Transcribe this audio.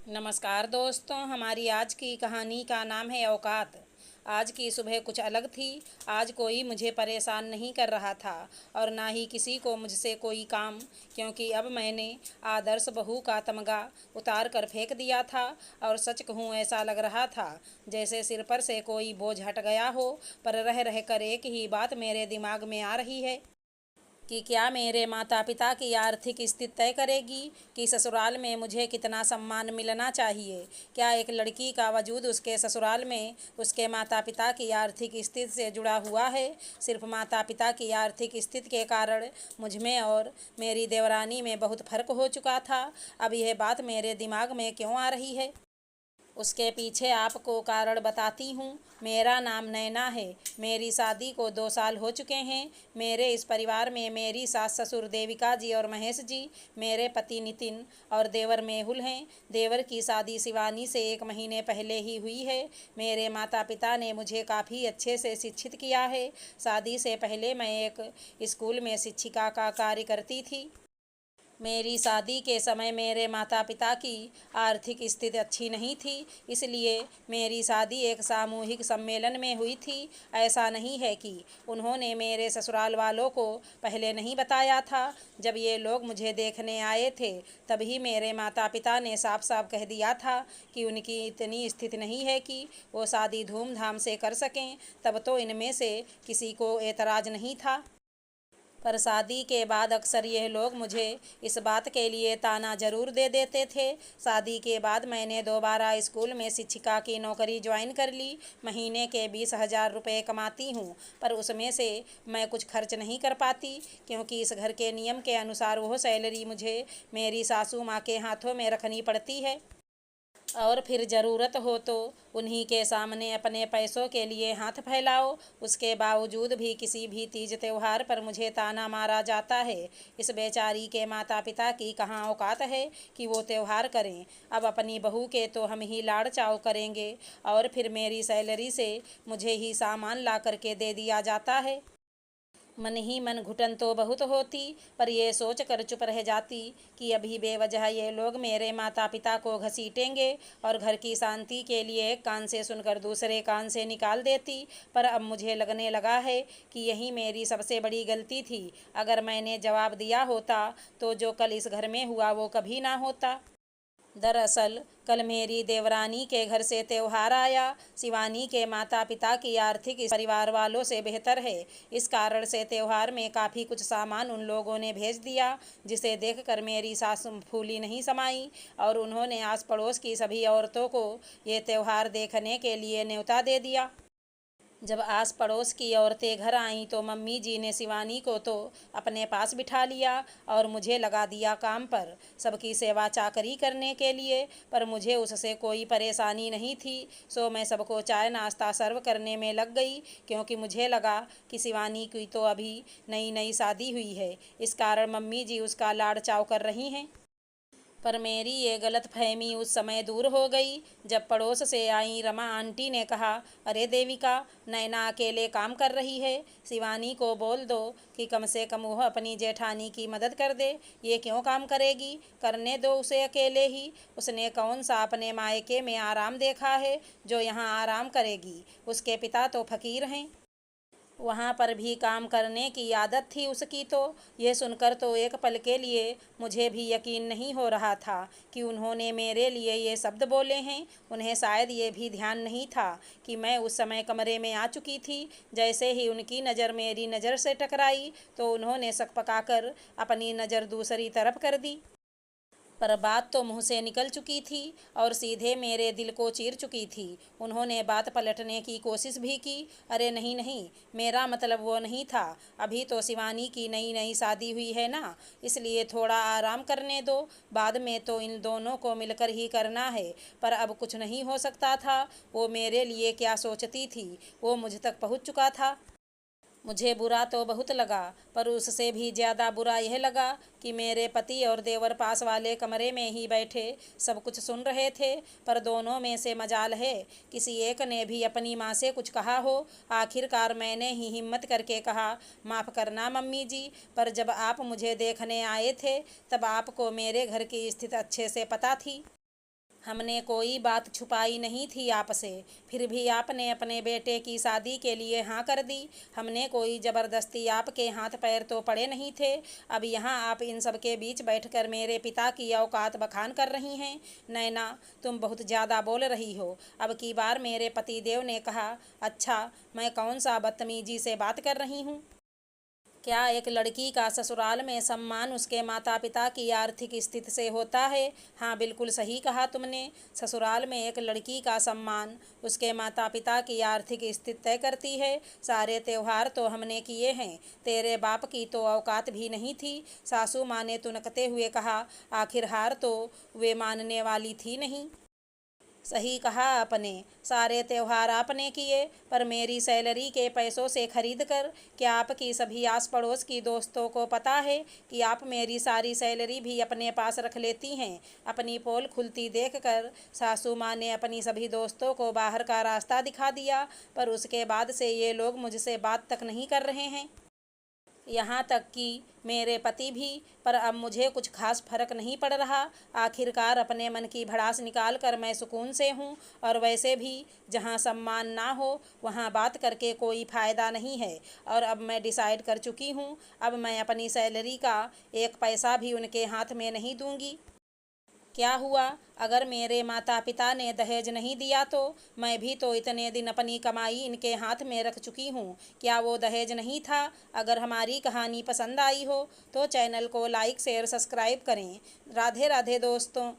नमस्कार दोस्तों, हमारी आज की कहानी का नाम है औकात। आज की सुबह कुछ अलग थी। आज कोई मुझे परेशान नहीं कर रहा था और ना ही किसी को मुझसे कोई काम, क्योंकि अब मैंने आदर्श बहू का तमगा उतार कर फेंक दिया था। और सच कहूँ, ऐसा लग रहा था जैसे सिर पर से कोई बोझ हट गया हो। पर रह रह कर एक ही बात मेरे दिमाग में आ रही है कि क्या मेरे माता पिता की आर्थिक स्थिति तय करेगी कि ससुराल में मुझे कितना सम्मान मिलना चाहिए। क्या एक लड़की का वजूद उसके ससुराल में उसके माता पिता की आर्थिक स्थिति से जुड़ा हुआ है। सिर्फ माता पिता की आर्थिक स्थिति के कारण मुझ में और मेरी देवरानी में बहुत फर्क हो चुका था। अब यह बात मेरे दिमाग में क्यों आ रही है, उसके पीछे आपको कारण बताती हूँ। मेरा नाम नैना है। मेरी शादी को 2 साल हो चुके हैं। मेरे इस परिवार में मेरी सास ससुर देविका जी और महेश जी, मेरे पति नितिन और देवर मेहुल हैं। देवर की शादी शिवानी से 1 महीने पहले ही हुई है। मेरे माता पिता ने मुझे काफ़ी अच्छे से शिक्षित किया है। शादी से पहले मैं एक स्कूल में शिक्षिका का कार्य करती थी। मेरी शादी के समय मेरे माता पिता की आर्थिक स्थिति अच्छी नहीं थी, इसलिए मेरी शादी एक सामूहिक सम्मेलन में हुई थी। ऐसा नहीं है कि उन्होंने मेरे ससुराल वालों को पहले नहीं बताया था। जब ये लोग मुझे देखने आए थे, तभी मेरे माता पिता ने साफ साफ कह दिया था कि उनकी इतनी स्थिति नहीं है कि वो शादी धूमधाम से कर सकें। तब तो इनमें से किसी को एतराज़ नहीं था। पर शादी के बाद अक्सर यह लोग मुझे इस बात के लिए ताना ज़रूर दे देते थे। शादी के बाद मैंने दोबारा स्कूल में शिक्षिका की नौकरी ज्वाइन कर ली। महीने के 20,000 रुपये कमाती हूँ, पर उसमें से मैं कुछ खर्च नहीं कर पाती, क्योंकि इस घर के नियम के अनुसार वह सैलरी मुझे मेरी सासू माँ के हाथों में रखनी पड़ती है। और फिर ज़रूरत हो तो उन्हीं के सामने अपने पैसों के लिए हाथ फैलाओ। उसके बावजूद भी किसी भी तीज त्यौहार पर मुझे ताना मारा जाता है। इस बेचारी के माता पिता की कहाँ औकात है कि वो त्यौहार करें। अब अपनी बहू के तो हम ही लाड़ चाव करेंगे, और फिर मेरी सैलरी से मुझे ही सामान ला करके दे दिया जाता है। मन ही मन घुटन तो बहुत होती, पर यह सोच कर चुप रह जाती कि अभी बेवजह ये लोग मेरे माता पिता को घसीटेंगे और घर की शांति के लिए एक कान से सुनकर दूसरे कान से निकाल देती। पर अब मुझे लगने लगा है कि यही मेरी सबसे बड़ी गलती थी। अगर मैंने जवाब दिया होता तो जो कल इस घर में हुआ वो कभी ना होता। दरअसल कल मेरी देवरानी के घर से त्यौहार आया। शिवानी के माता पिता की आर्थिक स्थिति परिवार वालों से बेहतर है। इस कारण से त्यौहार में काफ़ी कुछ सामान उन लोगों ने भेज दिया, जिसे देखकर मेरी सास फूली नहीं समाई, और उन्होंने आस पड़ोस की सभी औरतों को ये त्यौहार देखने के लिए न्योता दे दिया। जब आस पड़ोस की औरतें घर आईं तो मम्मी जी ने शिवानी को तो अपने पास बिठा लिया और मुझे लगा दिया काम पर, सबकी सेवा चाकरी करने के लिए। पर मुझे उससे कोई परेशानी नहीं थी, सो मैं सबको चाय नाश्ता सर्व करने में लग गई, क्योंकि मुझे लगा कि शिवानी की तो अभी नई नई शादी हुई है, इस कारण मम्मी जी उसका लाड़ चाव कर रही हैं। पर मेरी ये गलतफहमी उस समय दूर हो गई जब पड़ोस से आई रमा आंटी ने कहा, अरे देविका, नैना अकेले काम कर रही है, शिवानी को बोल दो कि कम से कम वह अपनी जेठानी की मदद कर दे। ये क्यों काम करेगी, करने दो उसे अकेले ही। उसने कौन सा अपने मायके में आराम देखा है जो यहाँ आराम करेगी। उसके पिता तो फकीर हैं, वहाँ पर भी काम करने की आदत थी उसकी। तो ये सुनकर तो एक पल के लिए मुझे भी यकीन नहीं हो रहा था कि उन्होंने मेरे लिए ये शब्द बोले हैं। उन्हें शायद ये भी ध्यान नहीं था कि मैं उस समय कमरे में आ चुकी थी। जैसे ही उनकी नज़र मेरी नज़र से टकराई तो उन्होंने सक पकाकर अपनी नज़र दूसरी तरफ कर दी। पर बात तो मुँह से निकल चुकी थी और सीधे मेरे दिल को चीर चुकी थी। उन्होंने बात पलटने की कोशिश भी की। अरे नहीं नहीं, मेरा मतलब वो नहीं था। अभी तो शिवानी की नई नई शादी हुई है ना, इसलिए थोड़ा आराम करने दो। बाद में तो इन दोनों को मिलकर ही करना है। पर अब कुछ नहीं हो सकता था। वो मेरे लिए क्या सोचती थी, वो मुझ तक पहुँच चुका था। मुझे बुरा तो बहुत लगा, पर उससे भी ज़्यादा बुरा यह लगा कि मेरे पति और देवर पास वाले कमरे में ही बैठे सब कुछ सुन रहे थे। पर दोनों में से मजाल है किसी एक ने भी अपनी माँ से कुछ कहा हो। आखिरकार मैंने ही हिम्मत करके कहा, माफ़ करना मम्मी जी, पर जब आप मुझे देखने आए थे तब आपको मेरे घर की स्थिति अच्छे से पता थी। हमने कोई बात छुपाई नहीं थी आपसे, फिर भी आपने अपने बेटे की शादी के लिए हाँ कर दी। हमने कोई ज़बरदस्ती आपके हाथ पैर तो पड़े नहीं थे। अब यहाँ आप इन सब के बीच बैठकर मेरे पिता की औकात बखान कर रही हैं। नैना, तुम बहुत ज़्यादा बोल रही हो। अब की बार मेरे पतिदेव ने कहा। अच्छा, मैं कौन सा बदतमीजी से बात कर रही हूँ? क्या एक लड़की का ससुराल में सम्मान उसके माता पिता की आर्थिक स्थिति से होता है? हाँ, बिल्कुल सही कहा तुमने। ससुराल में एक लड़की का सम्मान उसके माता पिता की आर्थिक स्थिति तय करती है। सारे त्योहार तो हमने किए हैं, तेरे बाप की तो औकात भी नहीं थी। सासू माँ ने तुनकते हुए कहा। आखिर हार तो वे मानने वाली थी नहीं। सही कहा आपने, सारे त्योहार आपने किए, पर मेरी सैलरी के पैसों से खरीद कर। क्या आपकी सभी आस पड़ोस की दोस्तों को पता है कि आप मेरी सारी सैलरी भी अपने पास रख लेती हैं? अपनी पोल खुलती देखकर सासू माँ ने अपनी सभी दोस्तों को बाहर का रास्ता दिखा दिया, पर उसके बाद से ये लोग मुझसे बात तक नहीं कर रहे हैं। यहाँ तक कि मेरे पति भी। पर अब मुझे कुछ खास फर्क नहीं पड़ रहा। आखिरकार अपने मन की भड़ास निकाल कर मैं सुकून से हूँ। और वैसे भी जहाँ सम्मान ना हो वहाँ बात करके कोई फ़ायदा नहीं है। और अब मैं डिसाइड कर चुकी हूँ, अब मैं अपनी सैलरी का एक पैसा भी उनके हाथ में नहीं दूँगी। क्या हुआ? अगर मेरे माता पिता ने दहेज नहीं दिया तो? मैं भी तो इतने दिन अपनी कमाई इनके हाथ में रख चुकी हूँ। क्या वो दहेज नहीं था? अगर हमारी कहानी पसंद आई हो तो चैनल को लाइक शेयर सब्सक्राइब करें। राधे राधे दोस्तों।